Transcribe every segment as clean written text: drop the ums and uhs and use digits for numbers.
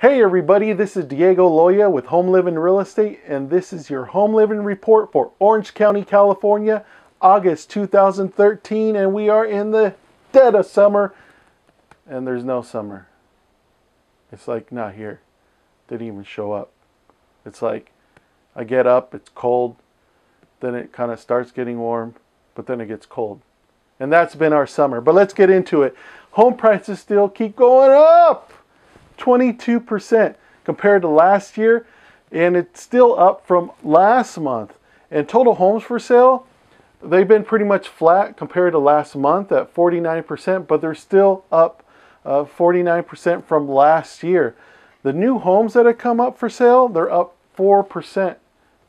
Hey everybody, this is Diego Loya with Home Living Real Estate, and this is your home living report for Orange County, California, August 2013, and we are in the dead of summer, and there's no summer. It's like not here. Didn't even show up. It's like I get up, it's cold, then it kind of starts getting warm, but then it gets cold. And that's been our summer. But let's get into it. Home prices still keep going up. 22% compared to last year, and it's still up from last month. And total homes for sale, they've been pretty much flat compared to last month at 49%, but they're still up 49% from last year. The new homes that have come up for sale, they're up 4%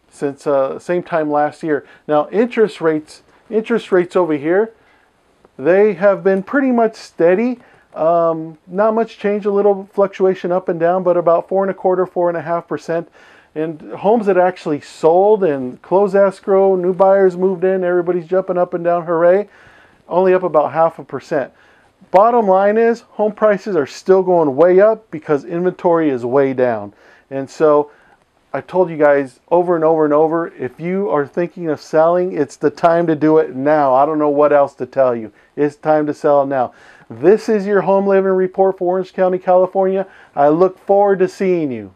since same time last year. Now interest rates over here, they have been pretty much steady. Not much change, a little fluctuation up and down, but about 4.25%, 4.5%. And homes that actually sold and closed escrow, new buyers moved in, everybody's jumping up and down, hooray, only up about 0.5%. Bottom line is, home prices are still going way up because inventory is way down. And so I told you guys over and over and over, if you are thinking of selling, it's the time to do it now. I don't know what else to tell you. It's time to sell now. This is your home living report for Orange County, California. I look forward to seeing you.